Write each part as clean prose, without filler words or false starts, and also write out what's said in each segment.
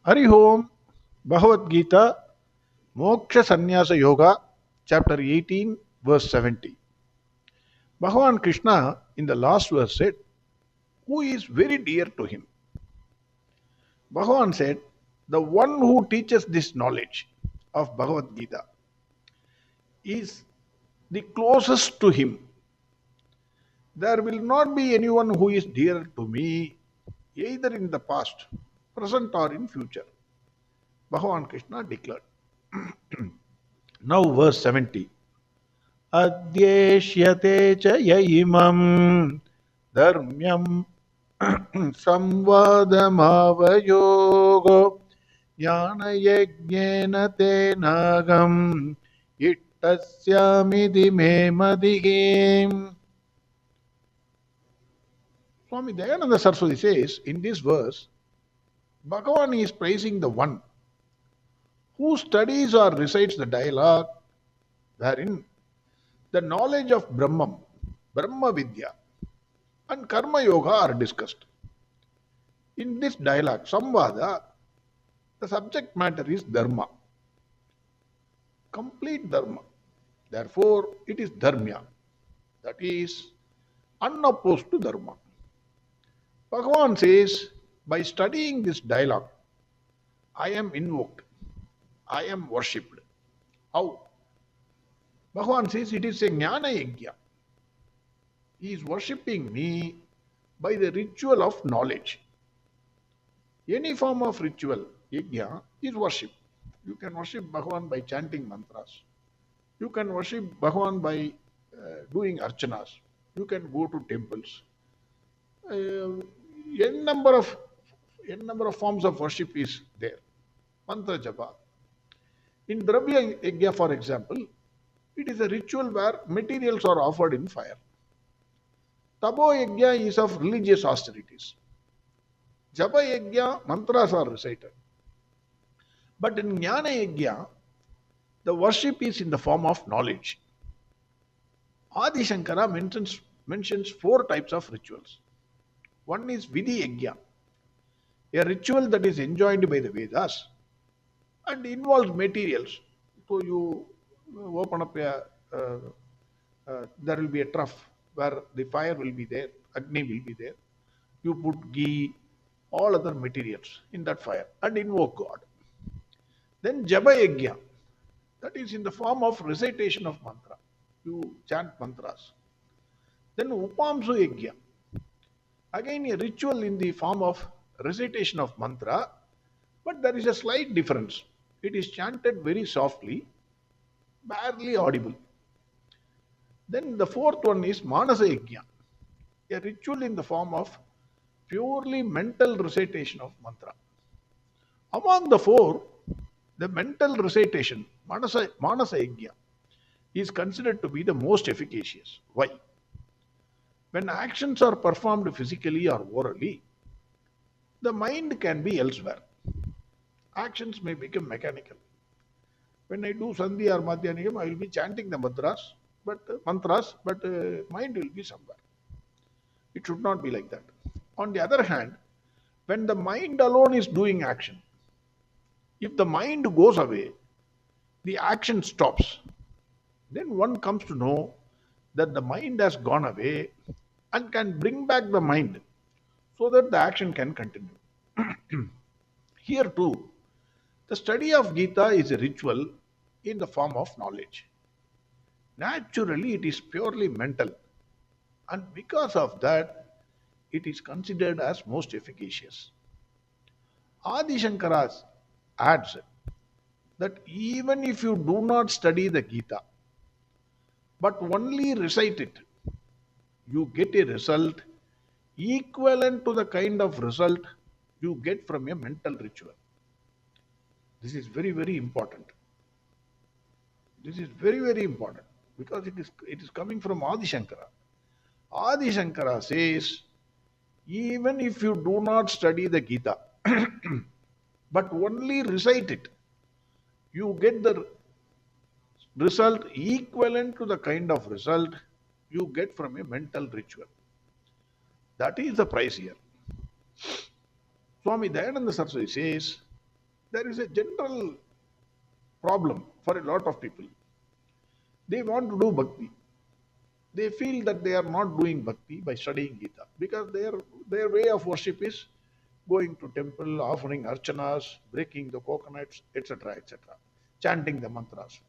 Hari Om, Bhagavad Gita, Moksha Sannyasa Yoga, chapter 18, verse 70. Bhagwan Krishna in the last verse said, who is very dear to him? Bhagavan said, the one who teaches this knowledge of Bhagavad Gita is the closest to him. There will not be anyone who is dear to me, either in the past, present, or in future. Bhagavan Krishna declared. Now, verse 70. Adyeshyate cha yaimam dharmyam samvadamavayogo jnana yajnena tenagam ittasyamidhi me madigim. Swami Dayananda Saraswati says in this verse, Bhagavan is praising the one who studies or recites the dialogue wherein the knowledge of Brahman, Brahma Vidya, and Karma Yoga are discussed. In this dialogue, Samvada, the subject matter is Dharma, complete Dharma. Therefore, it is Dharmya, that is unopposed to Dharma. Bhagavan says, by studying this dialogue, I am invoked, I am worshipped. How? Bhagavan says it is a Jnana Yajna. He is worshipping me by the ritual of knowledge. Any form of ritual, Yajna, is worship. You can worship Bhagavan by chanting mantras. You can worship Bhagavan by doing archanas. You can go to temples. N number of forms of worship is there. Mantra japa. In Dravya Yajna, for example, it is a ritual where materials are offered in fire. Tabo Yajna is of religious austerities. Japa Yajna, mantras are recited. But in Jnana Yajna, the worship is in the form of knowledge. Adi Shankara mentions 4 types of rituals. One is Vidhi Yajna, a ritual that is enjoined by the Vedas and involves materials. So you open up there will be a trough where the fire will be there, Agni will be there. You put ghee, all other materials in that fire and invoke God. Then Japa Yajna, that is in the form of recitation of mantra. You chant mantras. Then Upamsu Yajna, again a ritual in the form of recitation of mantra, but there is a slight difference. It is chanted very softly, barely audible. Then the 4th one is Manasa Yajna, a ritual in the form of purely mental recitation of mantra. Among the 4, the mental recitation, Manasa Yajna, is considered to be the most efficacious. Why? When actions are performed physically or orally, the mind can be elsewhere. Actions may become mechanical. When I do Sandhi or Madhyanigam, I will be chanting the mantras, but mind will be somewhere. It should not be like that. On the other hand, when the mind alone is doing action, if the mind goes away, the action stops. Then one comes to know that the mind has gone away and can bring back the mind so that the action can continue. Here too, the study of Gita is a ritual in the form of knowledge. Naturally, it is purely mental, and because of that, it is considered as most efficacious. Adi Shankara adds that even if you do not study the Gita, but only recite it, you get a result equivalent to the kind of result you get from a mental ritual. This is very, very important. This is very, very important because it is coming from Adi Shankara. Adi Shankara says, even if you do not study the Gita, but only recite it, you get the result equivalent to the kind of result you get from a mental ritual. That is the price here. Swami Dayananda Saraswati says, there is a general problem for a lot of people. They want to do bhakti. They feel that they are not doing bhakti by studying Gita because their way of worship is going to temple, offering archanas, breaking the coconuts, etc., chanting the mantras.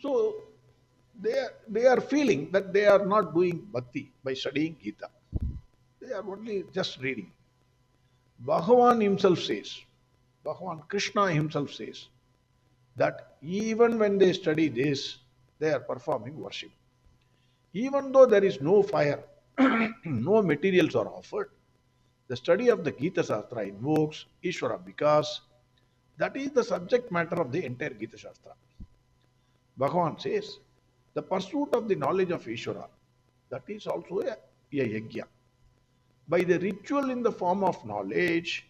So they are feeling that they are not doing bhakti by studying Gita. They are only just reading. Bhagavan himself says, Bhagwan Krishna himself says that even when they study this, they are performing worship. Even though there is no fire, no materials are offered, the study of the Gita Shastra invokes Ishvara because that is the subject matter of the entire Gita Shastra. Bhagavan says, the pursuit of the knowledge of Ishvara, that is also a yajna. By the ritual in the form of knowledge,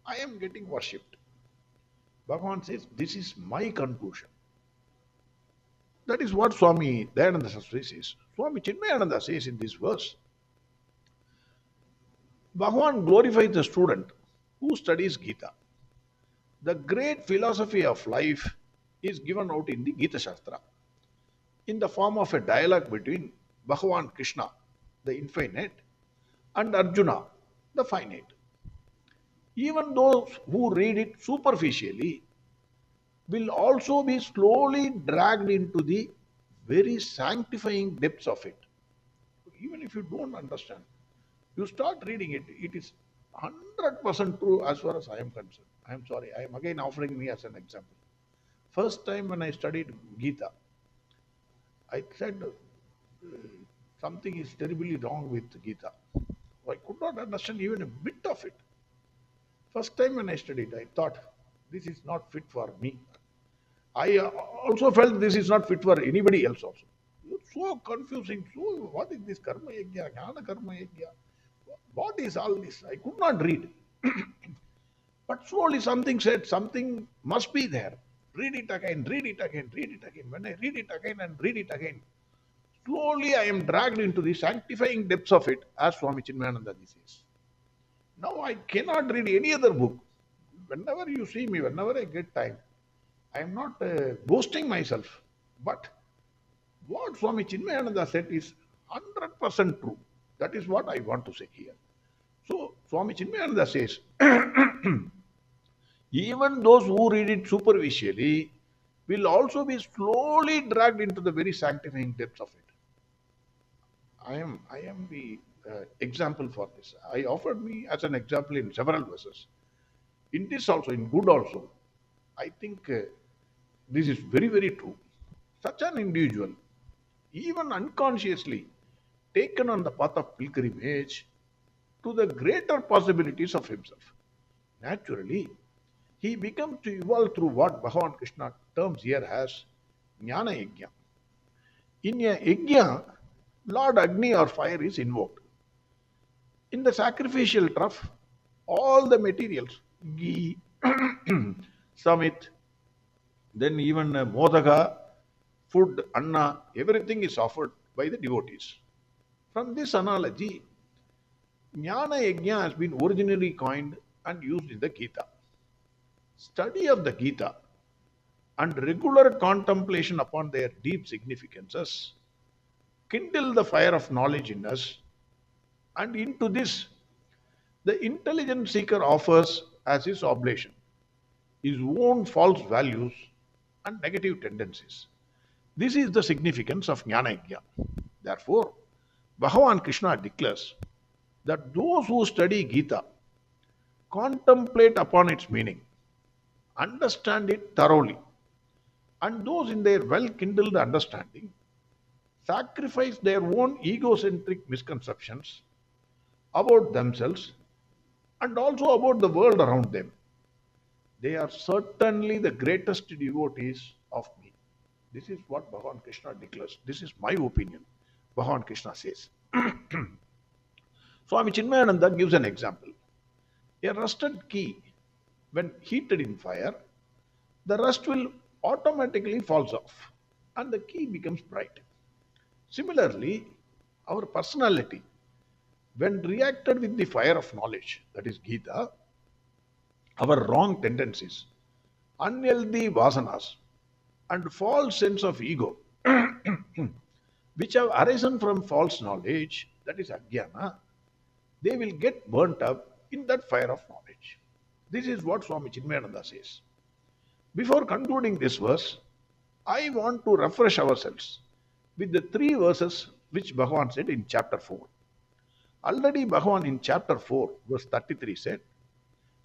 I am getting worshipped. Bhagavan says, this is my conclusion. That is what Swami Dayananda Saraswati says. Swami Chinmayananda says in this verse, Bhagavan glorifies the student who studies Gita. The great philosophy of life is given out in the Gita Shastra in the form of a dialogue between Bhagwan Krishna, the infinite, and Arjuna, the finite. Even those who read it superficially will also be slowly dragged into the very sanctifying depths of it. Even if you don't understand, you start reading it, it is 100% true as far as I am concerned. I am sorry, I am again offering me as an example. First time when I studied Gita, I said something is terribly wrong with Gita. I could not understand even a bit of it. First time when I studied, I thought this is not fit for me. I also felt this is not fit for anybody else also. It's so confusing. So what is this karma yajna, jnana karma yajna? What is all this? I could not read. But slowly something said, something must be there. Read it again, read it again, read it again. When I read it again and read it again, slowly I am dragged into the sanctifying depths of it, as Swami Chinmayananda says. Now I cannot read any other book. Whenever you see me, whenever I get time, I am not boasting myself. But what Swami Chinmayananda said is 100% true. That is what I want to say here. So Swami Chinmayananda says, even those who read it superficially will also be slowly dragged into the very sanctifying depths of it. I am the example for this. I offered me as an example in several verses. In this also, in good also, I think this is very, very true. Such an individual, even unconsciously taken on the path of pilgrimage to the greater possibilities of himself. Naturally, he becomes to evolve through what Bhagwan Krishna terms here as Jnana Yajna. In a Yajna, Lord Agni or fire is invoked. In the sacrificial trough, all the materials, ghee, samit, then even modaka, food, anna, everything is offered by the devotees. From this analogy, Jnana Yajna has been originally coined and used in the Gita. Study of the Gita and regular contemplation upon their deep significances kindle the fire of knowledge in us, and into this, the intelligent seeker offers as his oblation his own false values and negative tendencies. This is the significance of Jnana Yajna. Therefore, Bhagavan Krishna declares that those who study Gita contemplate upon its meaning, understand it thoroughly, and those in their well kindled understanding sacrifice their own egocentric misconceptions about themselves and also about the world around them. They are certainly the greatest devotees of me. This is what Bhagavan Krishna declares. This is my opinion. Bhagavan Krishna says. Swami Chinmayananda gives an example. A rusted key, when heated in fire, the rust will automatically falls off and the key becomes bright. Similarly, our personality, when reacted with the fire of knowledge, that is Gita, our wrong tendencies, unhealthy vasanas, and false sense of ego, which have arisen from false knowledge, that is ajnana, they will get burnt up in that fire of knowledge. This is what Swami Chinmayananda says. Before concluding this verse, I want to refresh ourselves with the three verses which Bhagavan said in chapter 4. Already Bhagavan in chapter 4, verse 33 said,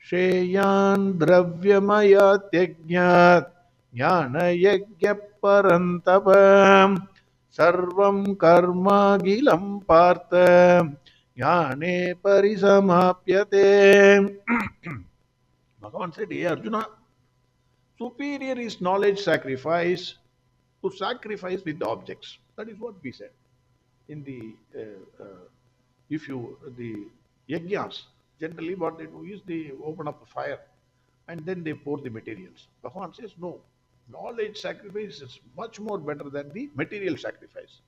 Shreyan dravyamaya tyajnat jnana yajna parantapam sarvam karma gilam partha jnane parisamapyate. Bhagavan said, hey Arjuna, superior is knowledge sacrifice to sacrifice with the objects. That is what we said in the if you the yajnas. Generally, what they do is they open up a fire and then they pour the materials. Bhagavan says no. Knowledge sacrifice is much more better than the material sacrifice.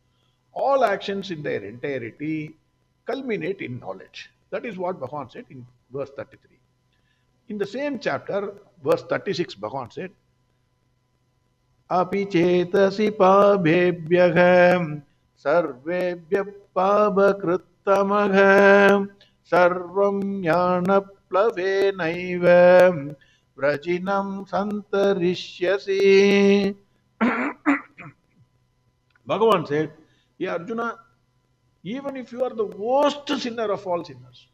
All actions in their entirety culminate in knowledge. That is what Bhagavan said in verse 33. In the same chapter, verse 36, Bhagavan said, Api chetasi pabebhyagam sarvebhyah pabakrittamagam sarvam jnana plavenaiva vrajinam santarishyasi. Bhagavan said, yeah, Arjuna, even if you are the worst sinner of all sinners,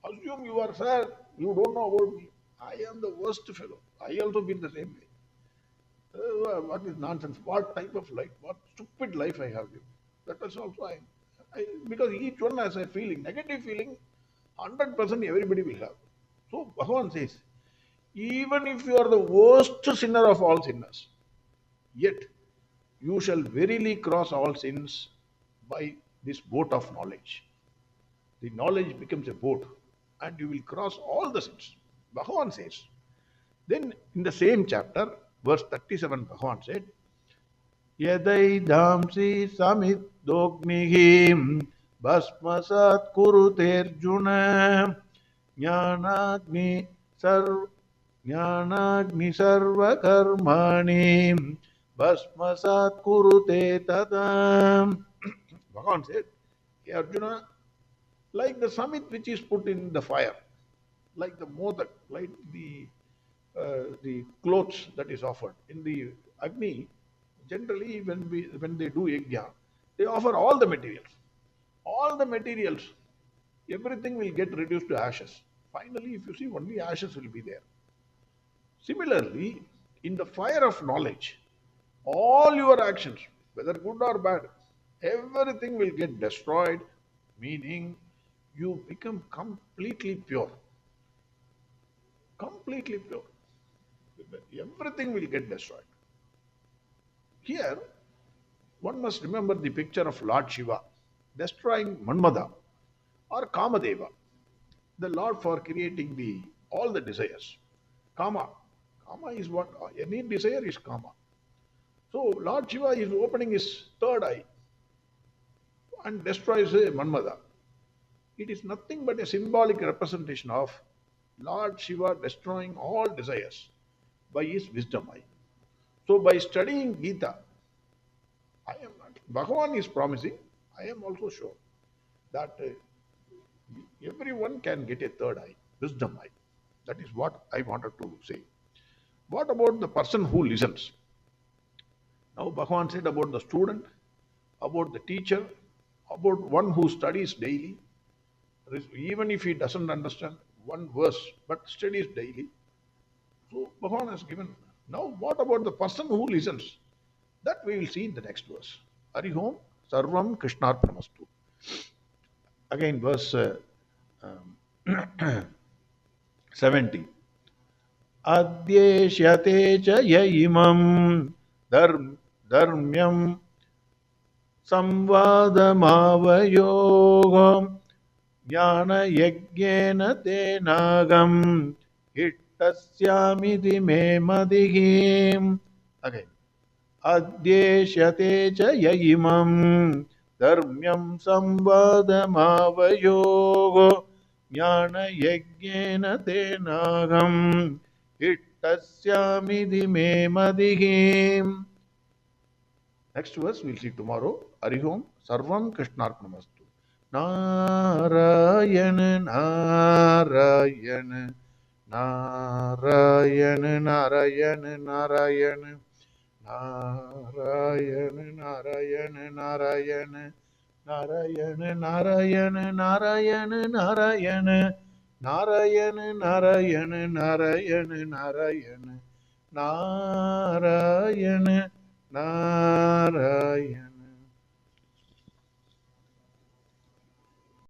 assume you are, sir, you don't know about me. I am the worst fellow. I also been the same way. What is nonsense? What type of life? What stupid life I have lived? That is also because each one has a feeling, negative feeling, 100% everybody will have. So Bhagavan says, even if you are the worst sinner of all sinners, yet you shall verily cross all sins by this boat of knowledge. The knowledge becomes a boat and you will cross all the sins. Bhagavan says. Then in the same chapter, verse 37, Bhagavan said, Yadai dhamsi samit dognihim bhasmasat kuruterjuna jnanagni sarva karmani bhasmasat kurute tadam. Bhagavan said, hey Arjuna, like the samit which is put in the fire, like the modak, like the clothes that is offered in the Agni, generally when they do yajna, they offer all the materials. All the materials, everything will get reduced to ashes. Finally, if you see, only ashes will be there. Similarly, in the fire of knowledge, all your actions, whether good or bad, everything will get destroyed, meaning you become completely pure. Completely pure. Everything will get destroyed. Here, one must remember the picture of Lord Shiva destroying Manmada or Kamadeva, the Lord for creating all the desires. Kama. Kama is what? Any desire is Kama. So Lord Shiva is opening his third eye and destroys Manmada. It is nothing but a symbolic representation of Lord Shiva destroying all desires by his wisdom eye. So by studying Gita, Bhagavan is promising, I am also sure that everyone can get a third eye, wisdom eye. That is what I wanted to say. What about the person who listens? Now Bhagavan said about the student, about the teacher, about one who studies daily, even if he doesn't understand one verse, but studies daily. So Bhagavan has given. Now what about the person who listens? That we will see in the next verse. Harihom Sarvam Krishnarpanastu. Again verse 70. Adyeshyate cha yaimam dharmyam samvadamavayogam jnana yajnena tenagam hittasyamiti me madihim. Again. Adyeshyate cha yaimam dharmyam samvadamavayogo Jnana yajnena tenaham ittasyamidhi me madihim. Next verse we'll see tomorrow. Arihom Sarvam Krishnarpnamastu. Narayana Narayana Narayana Narayana Narayana Narayana Narayana Narayana Narayana Narayana Narayana Narayana Narayana Narayana Narayana Narayana Narayana Narayana